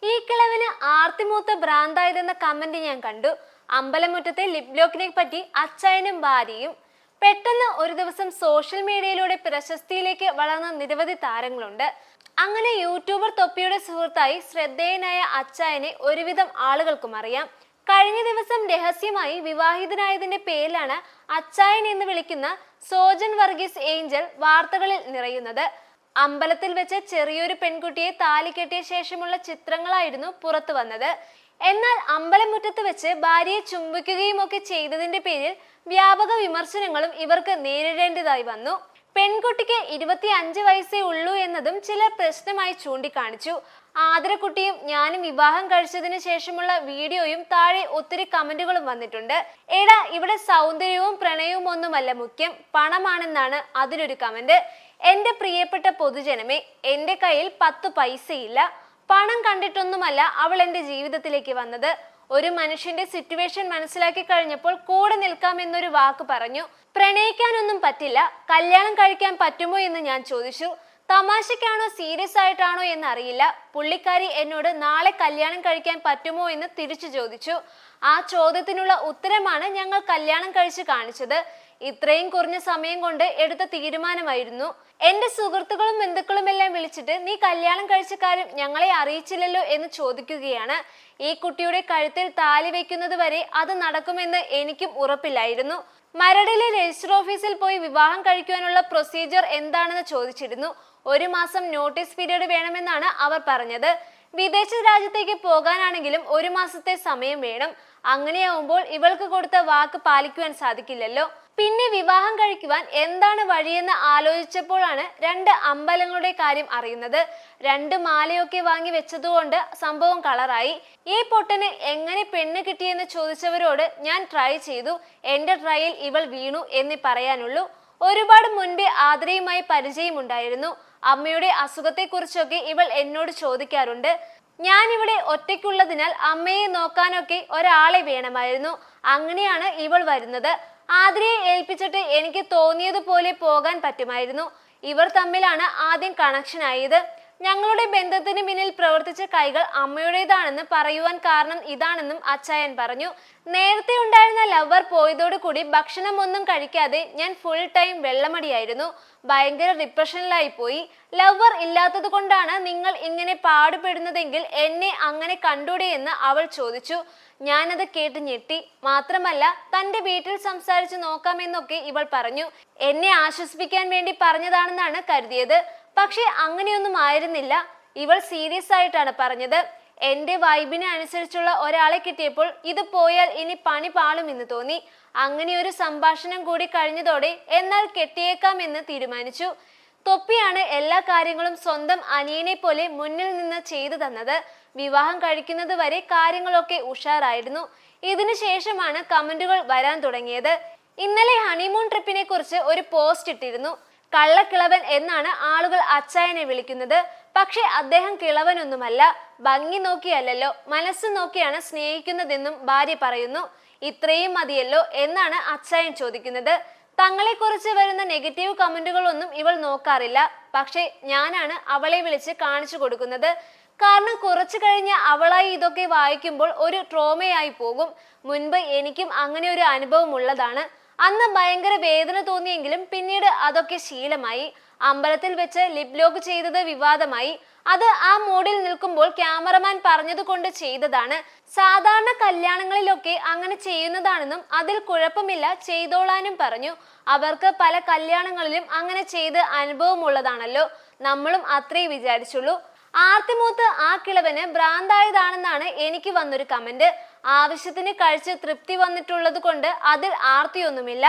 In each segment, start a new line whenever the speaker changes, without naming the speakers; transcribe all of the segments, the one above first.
ഈ കിളവിന് ആർത്തിമൂത്ത ഭ്രാന്തായതെന്ന കമന്റ് ഞാൻ കണ്ടു. അമ്പലമുറ്റത്തെ ലിപ് ലോക്കിനെ പറ്റി അച്ചായനും ഭാര്യയും. പെട്ടെന്ന് ഒരു ദിവസം സോഷ്യൽ മീഡിയയിലൂടെ പ്രശസ്തിയിലേക്ക് വളർന്ന നിരവധി താരങ്ങളുണ്ട്. അങ്ങനെ യൂട്യൂബർ തൊപ്പിയുടെ സുഹൃത്തായി ശ്രദ്ധേയനായ അച്ചായനെ ഒരുവിധം ആളുകൾക്കും അറിയാം. കഴിഞ്ഞ ദിവസം രഹസ്യമായി വിവാഹിതനായതിന്റെ പേരിലാണ് അച്ചായൻ എന്ന് വിളിക്കുന്ന സോജൻ വർഗീസ് ഏഞ്ചൽ വാർത്തകളിൽ നിറയുന്നത്. അമ്പലത്തിൽ വെച്ച് ചെറിയൊരു പെൺകുട്ടിയെ താലി കെട്ടിയ ശേഷമുള്ള ചിത്രങ്ങളായിരുന്നു പുറത്തു വന്നത്. എന്നാൽ അമ്പലമുറ്റത്ത് വെച്ച് ഭാര്യയെ ചുംബിക്കുകയും ഒക്കെ ചെയ്തതിന്റെ പേരിൽ വ്യാപക വിമർശനങ്ങളും ഇവർക്ക് നേരിടേണ്ടതായി വന്നു. പെൺകുട്ടിക്ക് 25 വയസ്സേ ഉള്ളൂ എന്നതും ചിലർ പ്രശ്നമായി ചൂണ്ടിക്കാണിച്ചു. ആദരക്കുട്ടിയും ഞാനും വിവാഹം കഴിച്ചതിന് ശേഷമുള്ള വീഡിയോയും താഴെ ഒത്തിരി കമന്റുകളും വന്നിട്ടുണ്ട്. എടാ, ഇവിടെ സൗന്ദര്യവും പ്രണയവും ഒന്നുമല്ല മുഖ്യം, പണമാണെന്നാണ് അതിലൊരു കമന്റ്. എന്റെ പ്രിയപ്പെട്ട പൊതുജനമേ, എന്റെ കയ്യിൽ 10 പൈസയില്ല. പണം കണ്ടിട്ടൊന്നുമല്ല അവൾ എന്റെ ജീവിതത്തിലേക്ക് വന്നത്. ഒരു മനുഷ്യന്റെ സിറ്റുവേഷൻ മനസ്സിലാക്കി കഴിഞ്ഞപ്പോൾ കൂടെ നിൽക്കാമെന്നൊരു വാക്ക് പറഞ്ഞു. പ്രണയിക്കാനൊന്നും പറ്റില്ല, കല്യാണം കഴിക്കാൻ പറ്റുമോ എന്ന് ഞാൻ ചോദിച്ചു. തമാശക്കാണോ സീരിയസ് ആയിട്ടാണോ എന്നറിയില്ല. പുള്ളിക്കാരി എന്നോട് നാളെ കല്യാണം കഴിക്കാൻ പറ്റുമോ എന്ന് തിരിച്ചു ചോദിച്ചു. ആ ചോദ്യത്തിനുള്ള ഉത്തരമാണ് ഞങ്ങൾ കല്യാണം കഴിച്ച് കാണിച്ചത്. ഇത്രയും കുറഞ്ഞ സമയം കൊണ്ട് എടുത്ത തീരുമാനമായിരുന്നു. എന്റെ സുഹൃത്തുക്കളും ബന്ധുക്കളും എല്ലാം വിളിച്ചിട്ട് നീ കല്യാണം കഴിച്ച കാര്യം ഞങ്ങളെ അറിയിച്ചില്ലല്ലോ എന്ന് ചോദിക്കുകയാണ്. ഈ കുട്ടിയുടെ കഴുത്തിൽ താലി വെക്കുന്നത് വരെ അത് നടക്കുമെന്ന് എനിക്കും ഉറപ്പില്ലായിരുന്നു. മരടിലെ രജിസ്റ്റർ ഓഫീസിൽ പോയി വിവാഹം കഴിക്കുവാനുള്ള പ്രൊസീജിയർ എന്താണെന്ന് ചോദിച്ചിരുന്നു. 1 മാസം നോട്ടീസ് പീരീഡ് വേണമെന്നാണ് അവർ പറഞ്ഞത്. വിദേശ രാജ്യത്തേക്ക് പോകാനാണെങ്കിലും 1 മാസത്തെ സമയം വേണം. അങ്ങനെയാവുമ്പോൾ ഇവൾക്ക് കൊടുത്ത വാക്ക് പാലിക്കുവാൻ സാധിക്കില്ലല്ലോ. പിന്നെ വിവാഹം കഴിക്കുവാൻ എന്താണ് വഴിയെന്ന് ആലോചിച്ചപ്പോഴാണ് 2 അമ്പലങ്ങളുടെ കാര്യം അറിയുന്നത്. 2 മാലയൊക്കെ വാങ്ങി വെച്ചതുകൊണ്ട് സംഭവം കളറായി. ഈ പൊട്ടന് എങ്ങനെ പെണ്ണ് കിട്ടിയെന്ന് ചോദിച്ചവരോട് ഞാൻ ട്രൈ ചെയ്തു, എന്റെ ട്രയൽ ഇവൾ വീണു എന്നേ പറയാനുള്ളൂ. ഒരുപാട് മുൻപേ ആതിരയുമായി പരിചയമുണ്ടായിരുന്നു. അമ്മയുടെ അസുഖത്തെക്കുറിച്ചൊക്കെ ഇവൾ എന്നോട് ചോദിക്കാറുണ്ട്. ഞാൻ ഇവിടെ ഒറ്റയ്ക്കുള്ളതിനാൽ അമ്മയെ നോക്കാനൊക്കെ ഒരാളെ വേണമായിരുന്നു. അങ്ങനെയാണ് ഇവൾ വരുന്നത്. ആതിരയെ ഏൽപ്പിച്ചിട്ട് എനിക്ക് തോന്നിയതുപോലെ പോകാൻ പറ്റുമായിരുന്നു. ഇവർ തമ്മിലാണ് ആദ്യം കണക്ഷൻ ആയത്. ഞങ്ങളുടെ ബന്ധത്തിന് പിന്നിൽ പ്രവർത്തിച്ച കൈകൾ അമ്മയുടേതാണെന്ന് പറയുവാൻ കാരണം ഇതാണെന്നും അച്ചായൻ പറഞ്ഞു. നേരത്തെ ഉണ്ടായിരുന്ന ലവർ പോയതോടുകൂടി ഭക്ഷണം ഒന്നും കഴിക്കാതെ ഞാൻ ഫുൾ ടൈം വെള്ളമടിയായിരുന്നു. ഭയങ്കര ഡിപ്രഷനിലായി പോയി. ലവർ ഇല്ലാത്തത് കൊണ്ടാണ് നിങ്ങൾ ഇങ്ങനെ പാടുപെടുന്നതെങ്കിൽ എന്നെ അങ്ങനെ കണ്ടൂടെ എന്ന് അവൾ ചോദിച്ചു. ഞാനത് കേട്ട് ഞെട്ടി. മാത്രമല്ല തന്റെ വീട്ടിൽ സംസാരിച്ച് നോക്കാമെന്നൊക്കെ ഇവൾ പറഞ്ഞു. എന്നെ ആശ്വസിപ്പിക്കാൻ വേണ്ടി പറഞ്ഞതാണെന്നാണ് കരുതിയത്. പക്ഷെ അങ്ങനെയൊന്നും ആയിരുന്നില്ല. ഇവൾ സീരിയസ് ആയിട്ടാണ് പറഞ്ഞത്. എന്റെ വൈബിന് അനുസരിച്ചുള്ള ഒരാളെ കിട്ടിയപ്പോൾ ഇത് പോയാൽ ഇനി പണി പാളുമെന്ന് തോന്നി. അങ്ങനെ ഒരു സംഭാഷണം കൂടി കഴിഞ്ഞതോടെ എന്നാൽ കെട്ടിയേക്കാം എന്ന് തീരുമാനിച്ചു. തൊപ്പിയാണ് എല്ലാ കാര്യങ്ങളും സ്വന്തം അനിയനെ പോലെ മുന്നിൽ നിന്ന് ചെയ്തു തന്നത്. വിവാഹം കഴിക്കുന്നത് വരെ കാര്യങ്ങളൊക്കെ ഉഷാറായിരുന്നു. ഇതിനു ശേഷമാണ് കമന്റുകൾ വരാൻ തുടങ്ങിയത്. ഇന്നലെ ഹണിമൂൺ ട്രിപ്പിനെ കുറിച്ച് ഒരു പോസ്റ്റ് ഇട്ടിരുന്നു. കള്ളക്കിളവൻ എന്നാണ് ആളുകൾ അച്ചായനെ വിളിക്കുന്നത്. പക്ഷെ അദ്ദേഹം കിളവനൊന്നുമല്ല. ഭംഗി നോക്കിയല്ലോ, മനസ്സ് നോക്കിയാണ് സ്നേഹിക്കുന്നതെന്നും ഭാര്യ പറയുന്നു. ഇത്രയും മതിയല്ലോ എന്നാണ് അച്ചായൻ ചോദിക്കുന്നത്. തങ്ങളെക്കുറിച്ച് വരുന്ന നെഗറ്റീവ് കമന്റുകളൊന്നും ഇവൾ നോക്കാറില്ല. പക്ഷെ ഞാനാണ് അവളെ വിളിച്ച് കാണിച്ചു കൊടുക്കുന്നത്. കാരണം കുറച്ചു കഴിഞ്ഞ് അവളായി ഇതൊക്കെ വായിക്കുമ്പോൾ ഒരു ട്രോമയായി പോകും. മുൻപ് എനിക്കും അങ്ങനെ ഒരു അനുഭവം ഉള്ളതാണ്. അന്ന് ഭയങ്കര വേദന തോന്നിയെങ്കിലും പിന്നീട് അതൊക്കെ ശീലമായി. അമ്പലത്തിൽ വെച്ച് ലിപ് ലോക്ക് ചെയ്തത് വിവാദമായി. അത് ആ മൂഡിൽ നിൽക്കുമ്പോൾ ക്യാമറമാൻ പറഞ്ഞത് കൊണ്ട് ചെയ്തതാണ്. സാധാരണ കല്യാണങ്ങളിലൊക്കെ അങ്ങനെ ചെയ്യുന്നതാണെന്നും അതിൽ കുഴപ്പമില്ല, ചെയ്തോളാനും പറഞ്ഞു. അവർക്ക് പല കല്യാണങ്ങളിലും അങ്ങനെ ചെയ്ത് അനുഭവമുള്ളതാണല്ലോ. നമ്മളും അത്രേ വിചാരിച്ചുള്ളൂ. ആർത്തിമൂത്ത് ആ കിളവന് ഭ്രാന്തായതാണെന്നാണ് എനിക്ക് വന്നൊരു കമന്റ്. ആവശ്യത്തിന് കഴിച്ച് തൃപ്തി വന്നിട്ടുള്ളത് കൊണ്ട് അതിൽ ആർത്തിയൊന്നുമില്ല,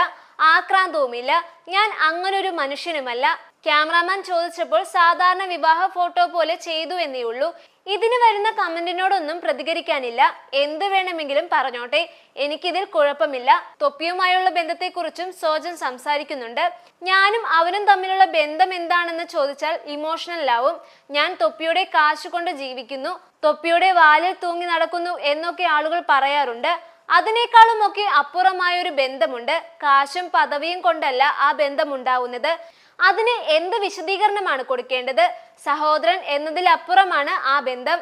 ആക്രാന്തവുമില്ല. ഞാൻ അങ്ങനൊരു മനുഷ്യനുമല്ല. ക്യാമറാമാൻ ചോദിച്ചപ്പോൾ സാധാരണ വിവാഹ ഫോട്ടോ പോലെ ചെയ്തു എന്നേ ഉള്ളൂ. ഇതിന് വരുന്ന കമന്റിനോടൊന്നും പ്രതികരിക്കാനില്ല. എന്ത് വേണമെങ്കിലും പറഞ്ഞോട്ടെ, എനിക്കിതിൽ കുഴപ്പമില്ല. തൊപ്പിയുമായുള്ള ബന്ധത്തെക്കുറിച്ചും സോജൻ സംസാരിക്കുന്നുണ്ട്. ഞാനും അവനും തമ്മിലുള്ള ബന്ധം എന്താണെന്ന് ചോദിച്ചാൽ ഇമോഷണൽ ആവും. ഞാൻ തൊപ്പിയുടെ കാശ് കൊണ്ട് ജീവിക്കുന്നു, തൊപ്പിയുടെ വാലിൽ തൂങ്ങി നടക്കുന്നു എന്നൊക്കെ ആളുകൾ പറയാറുണ്ട്. അതിനേക്കാളും ഒക്കെ അപ്പുറമായൊരു ബന്ധമുണ്ട്. കാശും പദവിയും കൊണ്ടല്ല ആ ബന്ധമുണ്ടാവുന്നത്. അതിന് എന്ത് വിശദീകരണമാണ് കൊടുക്കേണ്ടത്? സഹോദരൻ എന്നതിലപ്പുറമാണ് ആ ബന്ധം.